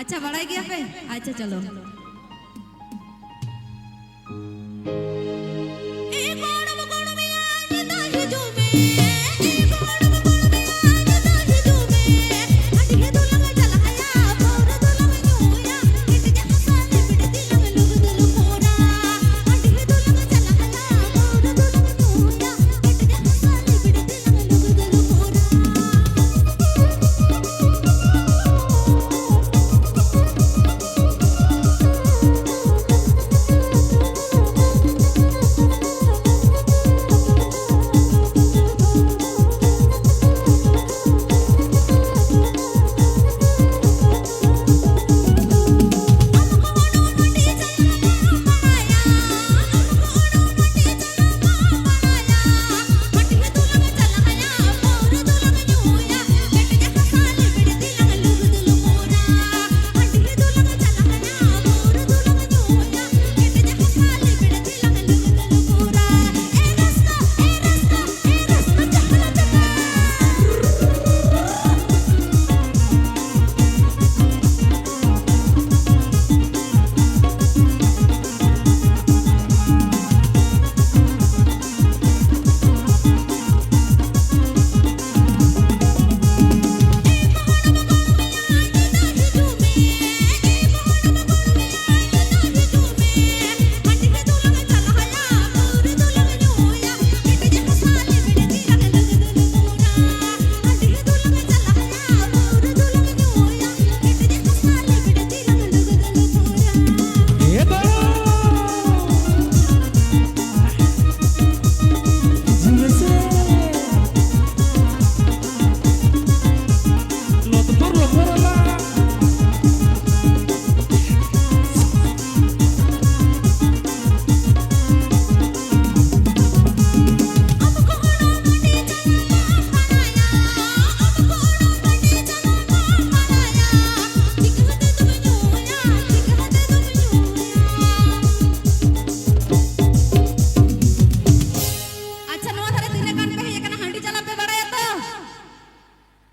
अच्छा बड़ाई गया पे अच्छा चलो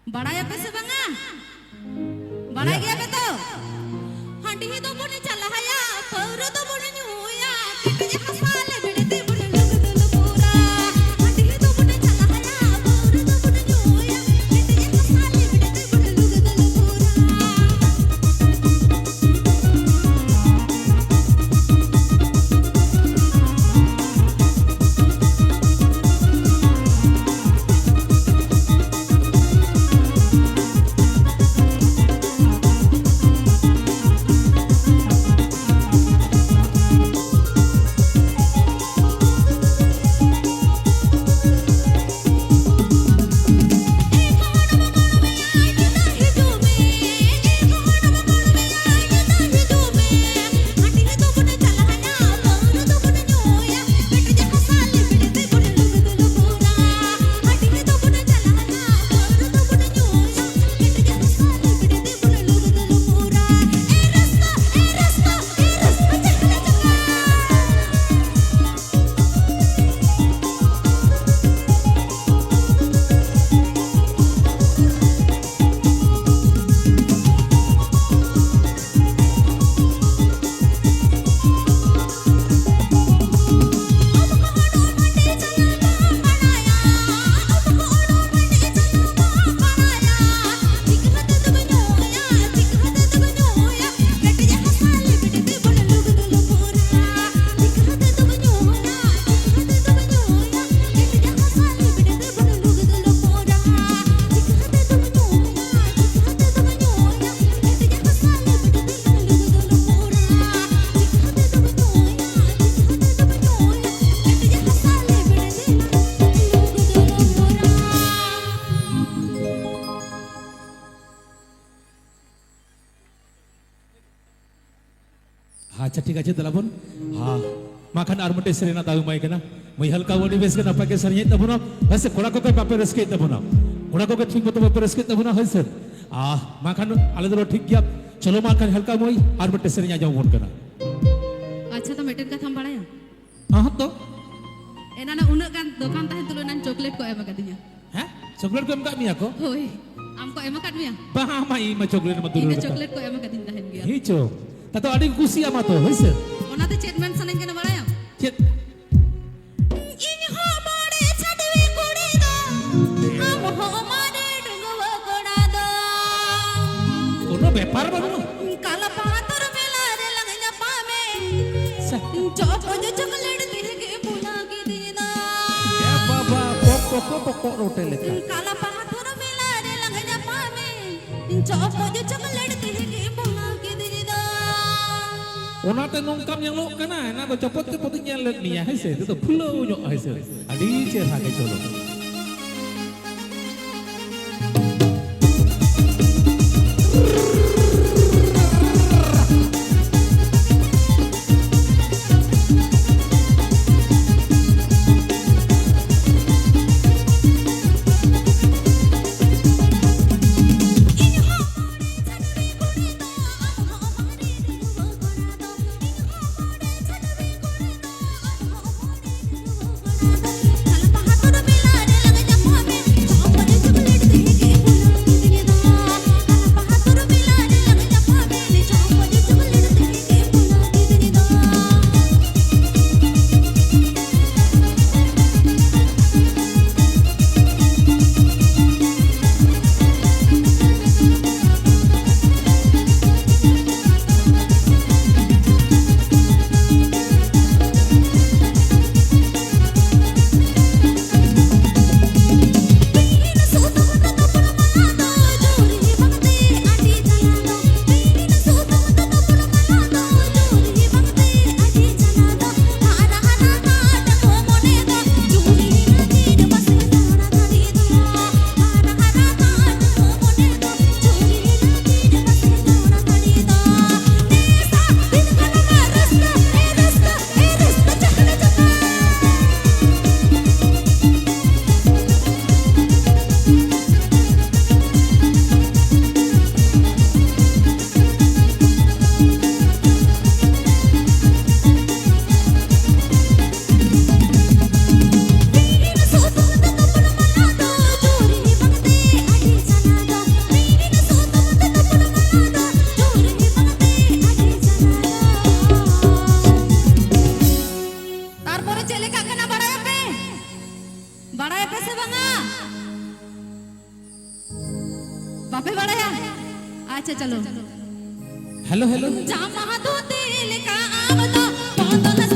बड़ाया पे से बंगा बड़ा गया पे तो हंडी ही तो बोने चला हया पौरो तो बोने न्यूया किटे हसाले बिड़ते बोने लग दल पूरा हंडी ही तो बोने चला हया पौरो तो बोने न्यूया किटे हसाले बिड़ते बोने लग दल अच्छा ठीक है तलाबन हाँ माखन आरमटे सरेना दाऊ माई कना मई हल्का वोडी बेस के नपा के सरये तबुना वैसे कोड़ा को के पापे रसके तबुना कोड़ा को के ठीक को पापे रसके तबुना है सर माखन आले दरो ठीक गया चलो माखन हल्का मई आरमटे सरेना जाऊ बोन कना अच्छा तो मेटेन का थम बड़ाया हाँ तो एना ना उन गान दुकान ताहे तुलो ना चॉकलेट को एमा कदिया हैं चॉकलेट को एम का मिया को होय हमको एमा काट मिया बा माई म चॉकलेट म दुलो चॉकलेट को एमा कदिन ताहे हिचो तातो आड़ी कुसिया मा तो होइसे ओनाते चेत मेन सनन केना बड़ाया चेत इन हो बड़े छडवी कुड़ी दो हम हो मारे डुंगवा कोड़ा दो कोनो व्यापार बनो काला पातर मेला रे लगना पामे सा चौप जो चॉकलेट दे के बुला के दीदा ए बाबा पोको रोटे लेका काला पातर मेला रे लगना पामे चौप जो चॉकलेट दे के बुला के दीदा ओनाते नोंकाम yang lo kana na do cepot cepot nyel lek niya haise itu to flow nyok haise adi cerha ke colo बड़ाया पैसे बंगा बापे बड़ाया अच्छा चलो हेलो हेलो जामा तो दिल का आवता